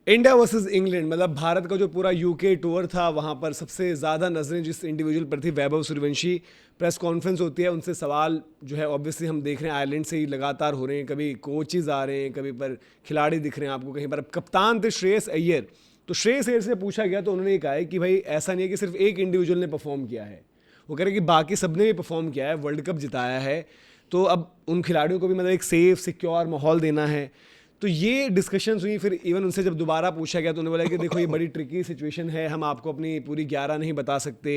India versus England, मतलब भारत का जो पूरा यूके टूर था, वहाँ पर सबसे ज़्यादा नजरें जिस इंडिविजुअल पर थी, वैभव सूर्यवंशी। प्रेस कॉन्फ्रेंस होती है, उनसे सवाल जो है ऑब्वियसली हम देख रहे हैं आयरलैंड से ही लगातार हो रहे हैं, कभी कोचेज आ रहे हैं, कभी पर खिलाड़ी दिख रहे हैं आपको, कहीं पर कप्तान थे श्रेयस अय्यर। तो श्रेयस अय्यर से पूछा गया तो उन्होंने ये कहा है कि भाई ऐसा नहीं है कि सिर्फ एक इंडिविजुअल ने परफॉर्म किया है, वो कह रहे हैं कि बाकी सबने भी परफॉर्म किया है, वर्ल्ड कप जिताया है, तो अब उन खिलाड़ियों को भी मतलब एक सेफ सिक्योर माहौल देना है। तो ये डिस्कशंस हुई। फिर इवन उनसे जब दोबारा पूछा गया तो उन्होंने बोला कि देखो ये बड़ी ट्रिकी सिचुएशन है, हम आपको अपनी पूरी 11 नहीं बता सकते,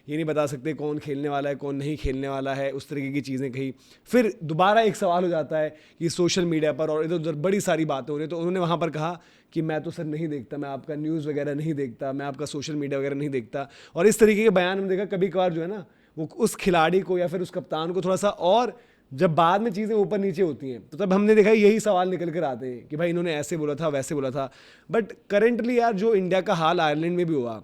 ये नहीं बता सकते कौन खेलने वाला है कौन नहीं खेलने वाला है, उस तरीके की चीज़ें कही। फिर दोबारा एक सवाल हो जाता है कि सोशल मीडिया पर और इधर उधर बड़ी सारी बातें हो रही हैं, तो उन्होंने वहाँ पर कहा कि मैं तो सर नहीं देखता, मैं आपका न्यूज़ वगैरह नहीं देखता, मैं आपका सोशल मीडिया वगैरह नहीं देखता। और इस तरीके के बयान हमने देखा कभी कभार जो है ना, वो उस खिलाड़ी को या फिर उस कप्तान को थोड़ा सा, और जब बाद में चीज़ें ऊपर नीचे होती हैं तो तब हमने देखा यही सवाल निकल कर आते हैं कि भाई इन्होंने ऐसे बोला था वैसे बोला था। बट करेंटली यार जो इंडिया का हाल आयरलैंड में भी हुआ,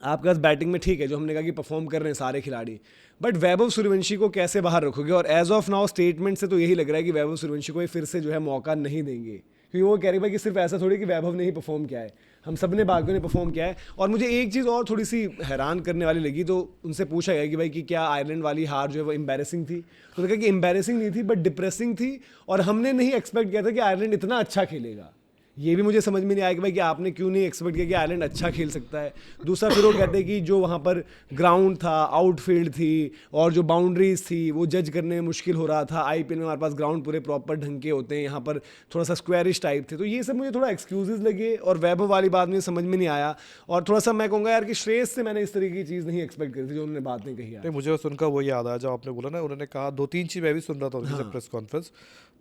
आपके पास बैटिंग में ठीक है जो हमने कहा कि परफॉर्म कर रहे हैं सारे खिलाड़ी, बट वैभव सूर्यवंशी को कैसे बाहर रखोगे? और एज ऑफ नाउ स्टेटमेंट से तो यही लग रहा है कि वैभव सूर्यवंशी को फिर से जो है मौका नहीं देंगे, क्योंकि वो कह रहे भाई कि सिर्फ ऐसा थोड़ी कि वैभव ने ही परफॉर्म किया है, हम सब ने बाकियों ने परफॉर्म किया है। और मुझे एक चीज़ और थोड़ी सी हैरान करने वाली लगी, तो उनसे पूछा गया कि भाई कि क्या आयरलैंड वाली हार जो है वो एम्बैरेसिंग थी, तो उन्होंने कहा कि एम्बैरेसिंग नहीं थी बट डिप्रेसिंग थी, और हमने नहीं एक्सपेक्ट किया था कि आयरलैंड इतना अच्छा खेलेगा। ये भी मुझे समझ में नहीं आया कि भाई कि आपने क्यों नहीं एक्सपेक्ट किया कि आयरलैंड अच्छा खेल सकता है। दूसरा फिर वो कहते हैं कि जो वहाँ पर ग्राउंड था, आउटफील्ड थी और जो बाउंड्रीज थी वो जज करने में मुश्किल हो रहा था। आईपीएल में हमारे पास ग्राउंड पूरे प्रॉपर ढंग के होते हैं, यहाँ पर थोड़ा सा स्क्वायरिश टाइप थे। तो ये सब मुझे थोड़ा एक्सक्यूजेज लगे और वैभव वाली बात मुझे समझ में नहीं आया। और थोड़ा सा मैं कहूँगा यार कि श्रेयस से मैंने इस तरीके की चीज़ नहीं एक्सपेक्ट करी थी जो उन्होंने बात नहीं कही यार। मुझे सुनकर वो याद आया जब आपने बोला ना, उन्होंने कहा 2-3 चीज़ मैं भी सुन रहा था उनकी प्रेस कॉन्फ्रेंस।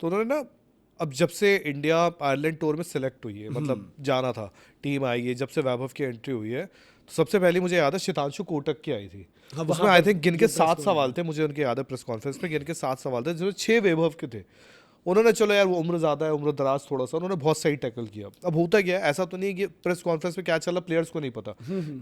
तो उन्होंने ना, अब जब से इंडिया आयरलैंड टूर में सिलेक्ट हुई है, मतलब जाना था, टीम आई है, जब से वैभव की एंट्री हुई है, तो सबसे पहले मुझे याद है शितांशु कोटक की आई थी। उसमें आई थिंक गिन के 7 सवाल थे, मुझे उनके याद है प्रेस कॉन्फ्रेंस में गिन के 7 सवाल थे, जिसमें 6 वैभव के थे। उन्होंने, चलो यार वो उम्र ज़्यादा है, उम्र दराज थोड़ा सा, उन्होंने बहुत सही टैकल किया। अब होता क्या है, ऐसा तो नहीं कि प्रेस कॉन्फ्रेंस में क्या चला प्लेयर्स को नहीं पता।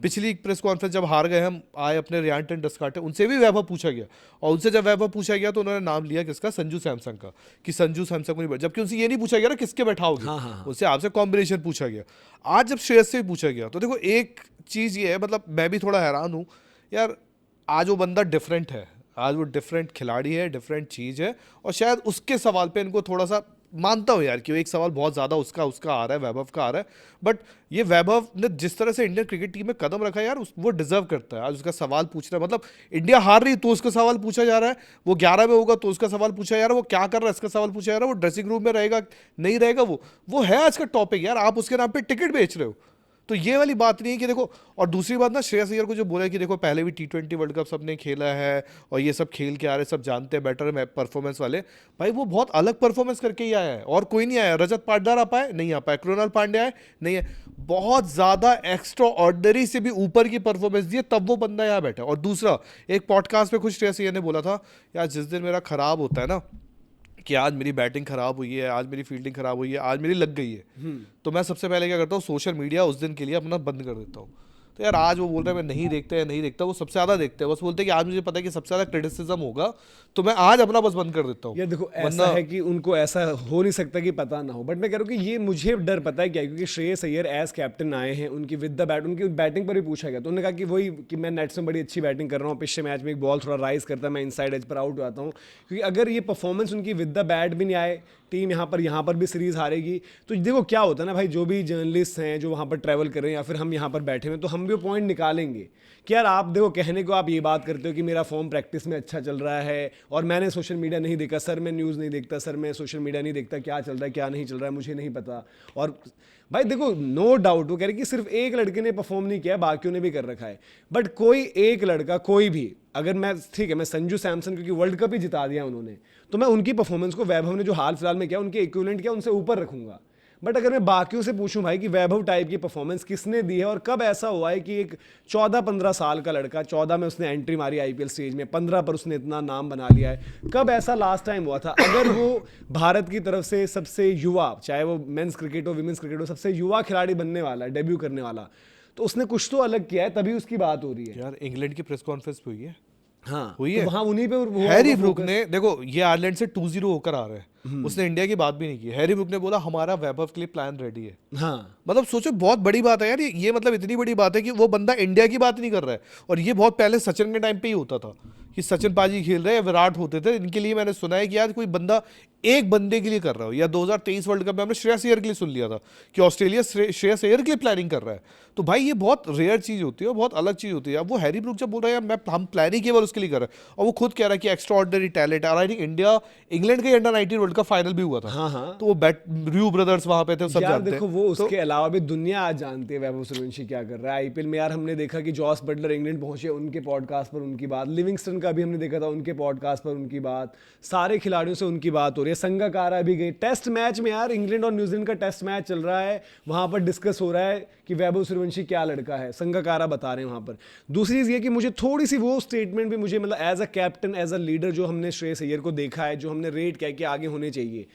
पिछली प्रेस कॉन्फ्रेंस जब हार गए हम, आए अपने रियांटन डस्काटे, उनसे भी वैभव पूछा गया, और उनसे जब वैभव पूछा गया तो उन्होंने नाम लिया किसका, संजू सैमसंग का, कि संजू सैमसंग को नहीं, जबकि उनसे ये नहीं पूछा गया ना किसके बैठाओगे, उनसे आपसे कॉम्बिनेशन पूछा गया। आज जब श्रेयस से पूछा गया तो देखो एक चीज़ ये है, मतलब मैं भी थोड़ा हैरान हूँ यार, आज वो बंदा डिफरेंट है, आज वो डिफरेंट खिलाड़ी है, डिफरेंट चीज़ है, और शायद उसके सवाल पे इनको थोड़ा सा मानता हूँ यार कि वो एक सवाल बहुत ज़्यादा उसका आ रहा है, वैभव का आ रहा है, बट ये वैभव ने जिस तरह से इंडियन क्रिकेट टीम में कदम रखा है यार, वो डिजर्व करता है आज उसका सवाल पूछना। मतलब इंडिया हार रही तो उसका सवाल पूछा जा रहा है, वो 11 में होगा तो उसका सवाल पूछा जा रहा है, वो क्या कर रहा है इसका सवाल पूछा जा रहा है, वो ड्रेसिंग रूम में रहेगा नहीं रहेगा, वो है आज का टॉपिक यार। आप उसके नाम पर टिकट बेच रहे हो, तो ये वाली बात नहीं है कि देखो। और दूसरी बात ना, श्रेयस अय्यर को जो बोला है कि देखो पहले भी T20 वर्ल्ड कप सबने खेला है और ये सब खेल के आ रहे, सब जानते हैं बेटर परफॉर्मेंस वाले, भाई वो बहुत अलग परफॉर्मेंस करके ही आया है, और कोई नहीं आया। रजत पाटीदार आ पाए, नहीं आ पाए। कृणाल पांड्या आए, नहीं है। बहुत ज़्यादा एक्स्ट्रा ऑर्डिनरी से भी ऊपर की परफॉर्मेंस दी है, तब वो बंदा यहाँ बैठा। और दूसरा, एक पॉडकास्ट में खुद श्रेयस अय्यर ने बोला था यार, जिस दिन मेरा खराब होता है ना कि आज मेरी बैटिंग खराब हुई है, आज मेरी फील्डिंग खराब हुई है, आज मेरी लग गई है, तो मैं सबसे पहले क्या करता हूँ, सोशल मीडिया उस दिन के लिए अपना बंद कर देता हूँ। तो यार आज वो बोल रहे हैं मैं नहीं देखता, वो सबसे ज़्यादा देखते हैं, बस बोलते हैं कि आज मुझे पता है कि सबसे ज़्यादा क्रिटिसिज्म होगा, तो मैं आज अपना बस बंद कर देता हूँ। यार देखो ऐसा है कि उनको ऐसा हो नहीं सकता कि पता ना हो, बट मैं कह रहा हूँ कि ये मुझे डर पता है क्या, क्योंकि श्रेयस अय्यर एज कैप्टन आए हैं, उनकी विद द बैट, उनकी बैटिंग पर भी पूछा गया तो उन्होंने कहा कि वही कि मैं नेट्स में बड़ी अच्छी बैटिंग कर रहा हूँ, पिछले मैच में एक बॉल थोड़ा राइज करता है, मैं इनसाइड एज पर आउट हो जाता हूँ, क्योंकि अगर ये परफॉर्मेंस उनकी विद द बैट भी नहीं आए, टीम यहाँ पर भी सीरीज हारेगी। तो देखो क्या होता है ना भाई, जो भी जर्नलिस्ट हैं जो वहाँ पर ट्रैवल कर रहे हैं या फिर हम यहाँ पर बैठे हुए, तो हम भी पॉइंट निकालेंगे कि यार आप देखो, कहने को आप ये बात करते हो कि मेरा फॉर्म प्रैक्टिस में अच्छा चल रहा है और मैंने सोशल मीडिया नहीं देखा, सर मैं न्यूज़ नहीं देखता, सर मैं सोशल मीडिया नहीं देखता, क्या चल रहा है क्या नहीं चल रहा है मुझे नहीं पता। और भाई देखो नो डाउट वो कह रहे कि सिर्फ एक लड़के ने परफॉर्म नहीं किया, बाकियों ने भी कर रखा है, बट कोई एक लड़का कोई भी, अगर मैं ठीक है मैं संजू सैमसन, क्योंकि वर्ल्ड कप ही जिता दिया उन्होंने, तो मैं उनकी परफॉर्मेंस को वैभव ने जो हाल फिलहाल में किया उनके इक्विवेलेंट किया उनसे ऊपर रखूंगा। बट अगर मैं बाकियों से पूछूं भाई कि वैभव टाइप की परफॉर्मेंस किसने दी है और कब ऐसा हुआ है कि एक 14-15 साल का लड़का, 14 में उसने एंट्री मारी आईपीएल स्टेज में, 15 पर उसने इतना नाम बना लिया है, कब ऐसा लास्ट टाइम हुआ था? अगर वो भारत की तरफ से सबसे युवा, चाहे वो मेंस क्रिकेट हो विमेंस क्रिकेट हो, सबसे युवा खिलाड़ी बनने वाला है, डेब्यू करने वाला, तो उसने कुछ तो अलग किया है, तभी उसकी बात हो रही है यार। इंग्लैंड की प्रेस कॉन्फ्रेंस हुई है, हाँ हुई तो है वहाँ उन्हीं पे हैरी ब्रूक ने, देखो ये आयरलैंड से 2-0 होकर आ रहे हैं, उसने इंडिया की बात भी नहीं की। हैरी ब्रूक ने बोला हमारा वैभव के लिए प्लान रेडी है। हाँ मतलब सोचो बहुत बड़ी बात है यार, ये मतलब इतनी बड़ी बात है कि वो बंदा इंडिया की बात नहीं कर रहा है। और ये बहुत पहले सचिन के टाइम पे ही होता था कि सचिन पाजी खेल रहे हैं, विराट होते थे, इनके लिए मैंने सुना है कि यार कोई बंदा एक बंदे के लिए कर रहा हो। या 2023 वर्ल्ड कप में हमने श्रेयस अय्यर के लिए सुन लिया था कि ऑस्ट्रेलिया श्रेयस अय्यर के लिए प्लानिंग कर रहा है। तो भाई ये बहुत रेयर चीज होती है और बहुत अलग चीज होती है। अब वो हैरी ब्रूक जब बोल रहा है यार हम प्लानिंग केवल उसके लिए कर रहे हैं, और वो खुद कह रहा है कि एक्स्ट्रा ऑर्डिनरी टैलेंट। और आई थिंक इंडिया इंग्लैंड के अंडर 19 वर्ल्ड कप फाइनल भी हुआ था। हाँ तो वो र्यू ब्रदर्स वहां पे थे, सब यार जानते देखो हैं। वो उसके अलावा भी दुनिया आज जानती है वैभव सूर्यवंशी क्या कर रहा है आईपीएल में। यार हमने देखा कि जॉस बटलर इंग्लैंड पहुंचे, उनके पॉडकास्ट पर उनकी बात, लिविंगस्टन का भी हमने देखा था उनके पॉडकास्ट पर उनकी बात, सारे खिलाड़ियों से उनकी बात हो रही है। संगकारा भी गए टेस्ट मैच में, यार इंग्लैंड और न्यूजीलैंड का टेस्ट मैच चल रहा है, वहां पर डिस्कस हो रहा है कि वैभव सूर्यवंशी क्या लड़का है, संगकारा बता रहे हैं वहां पर। दूसरी चीज ये कि मुझे थोड़ी सी वो स्टेटमेंट भी मुझे मतलब as a captain as a leader जो हमने श्रेयस अय्यर को देखा है, जो हमने रेट किया कि आगे होने चाहिए,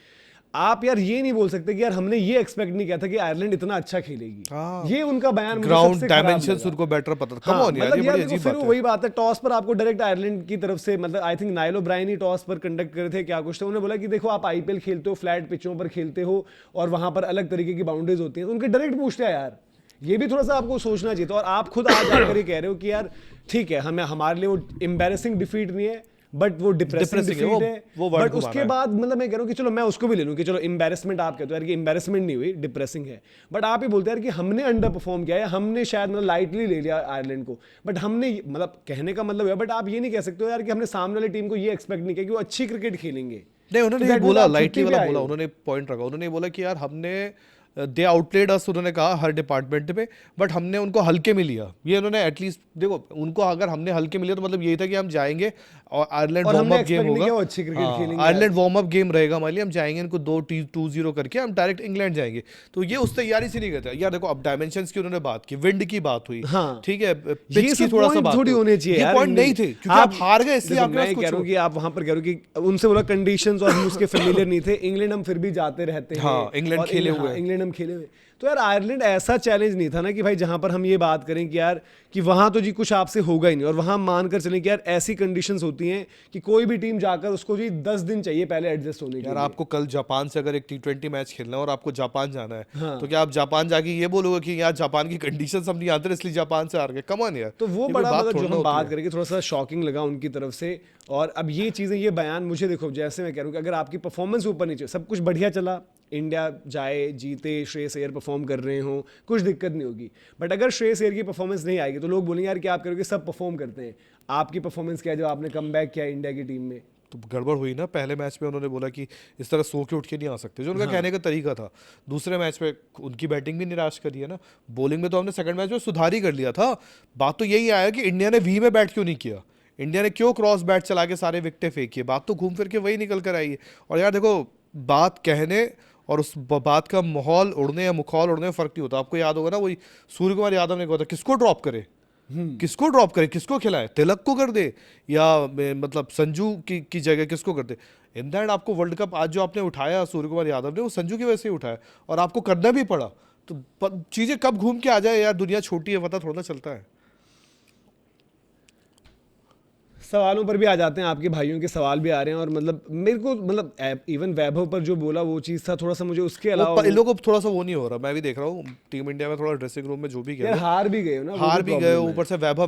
आप यार ये नहीं बोल सकते कि यार हमने ये एक्सपेक्ट नहीं किया था कि आयरलैंड इतना अच्छा खेलेगी। हाँ। ये उनका बयान मुझे ग्राउंड सबसे खराब डायमेंशंस लगा। उनको बेटर पता था। कम हाँ, ऑन यार, मतलब ये यार बड़ी देखो अजीब फिर बात वो है। वही बात है, टॉस पर आपको डायरेक्ट आयरलैंड की तरफ से मतलब I think Nile O'Brien he toss पर कंडक्ट कर रहे थे, क्या कुछ था, उन्होंने बोला कि देखो आप आईपीएल खेलते हो, फ्लैट पिचों पर खेलते हो और वहां पर अलग तरीके की बाउंड्रीज होती हैं, तो उनके डायरेक्ट पूछते हैं यार। ये भी थोड़ा सा आपको सोचना चाहिए था। और आप खुद आज आकर ये कह रहे हो कि यार ठीक है, हमें हमारे लिए वो एम्बैरेसिंग डिफीट नहीं है, बट वो डिप्रेसिंग डिफीट है। वो वर्ड बट घुमा उसके रहा है। बाद मतलब मैं कह रहा हूँ कि चलो मैं उसको भी ले लूँ कि चलो एम्बैरेसमेंट आप कहते हो यार कि एम्बैरेसमेंट नहीं हुई, डिप्रेसिंग है। बट आप ही बोलते हैं यार कि हमने अंडर परफॉर्म किया है, हमने शायद मतलब लाइटली ले लिया आयरलैंड को, बट हमने मतलब कहने का मतलब है, बट आप ये नहीं कह सकते हो यार कि हमने सामने वाली टीम को ये एक्सपेक्ट नहीं किया कि वो अच्छी क्रिकेट खेलेंगे। नहीं, उन्होंने तो ये that बोला, means आप लाइटली छुट्टी पे वाला आए बोला, हो। उन्होंने पॉइंट रखा। उन्होंने बोला कि यार हमने दे आउटप्लेड अस, उन्होंने कहा हर डिपार्टमेंट में, बट हमने उनको हल्के में लिया। ये उन्होंने एटलीस्ट देखो, उनको अगर हमने हल्के में लिया तो मतलब यही था कि हम जाएंगे और आयरलैंड और वार्म हमने अप गेम expect नहीं होगा। किया वो अच्छी क्रिकेट खेलेंगे आयरलैंड आज। वार्म अप गेम रहेगा हमारे लिए, हम जाएंगे इनको 2-0 करके हम डायरेक्ट इंग्लैंड जाएंगे। तो ये उस तैयारी से नहीं करते यार। देखो अब डायमेंशंस की उन्होंने बात की, विंड की बात हुई, हाँ। ठीक है, ये पिच की सब थोड़ा सा point बात थोड़ी हुई। होने चाहिए ये यार पॉइंट नहीं इंग्लैंड थे क्योंकि आप हार गए, इसलिए देखो, आपके मैं पास ये कह कुछ रहा हूँ कि आप वहां पर कह रहे हो कि उनसे बोला कंडीशंस और हम उसके फेमिलियर नहीं थे। इंग्लैंड हम फिर भी जाते रहते हैं। हाँ, इंग्लैंड और खेले हुए हैं। इंग्लैंड हम खेले हुए। तो यार आयरलैंड ऐसा चैलेंज नहीं था ना कि भाई जहां पर हम ये बात करें कि यार कि वहां तो जी कुछ आपसे होगा ही नहीं, और वहां मानकर चलें कि यार ऐसी कंडीशंस होती हैं कि कोई भी टीम जाकर उसको जी 10 दिन चाहिए पहले एडजस्ट होने के यार लिए। आपको कल जापान से अगर एक T20 मैच खेलना है और आपको जापान जाना है, हाँ। तो क्या आप जापान जाके ये बोलोगे कि यार जापान की कंडीशंस हम नहीं आते इसलिए जापान से हार गए? कम ऑन यार। तो वो ये कोई बड़ा बात मतलब जो थोड़ी ना हम होती बात है। करेंगे थोड़ा सा शॉकिंग लगा उनकी तरफ से। और अब ये चीज़ें, ये बयान मुझे देखो, जैसे मैं कह रहा हूँ कि अगर आपकी परफॉर्मेंस ऊपर नीचे, सब कुछ बढ़िया चला, इंडिया जाए जीते, श्रेयस अय्यर परफॉर्म कर रहे हो, कुछ दिक्कत नहीं होगी। बट अगर श्रेयस अय्यर की परफॉर्मेंस नहीं आएगी तो लोग बोलेंगे यार कि आप करोगे, सब परफॉर्म करते हैं, आपकी परफॉर्मेंस क्या है जब आपने कम बैक किया इंडिया की टीम में। तो गड़बड़ हुई ना। पहले मैच में उन्होंने बोला कि इस तरह सो के उठ के नहीं आ सकते, जो उनका कहने का तरीका था। दूसरे मैच में उनकी बैटिंग भी निराश करी है ना। बॉलिंग में तो हमने सेकंड मैच में सुधार ही कर लिया था। बात तो यही आया कि इंडिया ने वी में बैट क्यों नहीं किया, इंडिया ने क्यों क्रॉस बैट चला के सारे विकेटें फेंकी है। बात तो घूम फिर के वही निकल कर आई है। और यार देखो, बात कहने और उस बात का माहौल उड़ने या मुखौल उड़ने में फर्क नहीं होता। आपको याद होगा ना, वही सूर्य कुमार यादव ने कहा था किसको ड्रॉप करे, किसको ड्रॉप करे, किसको खिलाए, तिलक को कर दे या मतलब संजू की जगह किसको कर दे। इन द एंड आपको वर्ल्ड कप आज जो आपने उठाया सूर्य कुमार यादव ने, वो संजू की वजह से ही उठाया और आपको करना भी पड़ा। तो चीजें कब घूम के आ जाए यार, दुनिया छोटी है, पता थोड़ा ना चलता है। सवालों पर भी आ जाते हैं, आपके भाइयों के सवाल भी आ रहे हैं। और मतलब मेरे को मतलब इवन वैभव पर जो बोला वो चीज़ था थोड़ा सा मुझे उसके अलावा इन लोगों को थोड़ा सा वो नहीं हो रहा। मैं भी देख रहा हूँ टीम इंडिया में थोड़ा ड्रेसिंग रूम में जो भी यार गए, हार भी गए हो ना, वो हार भी गए, problem है। ऊपर से वैभव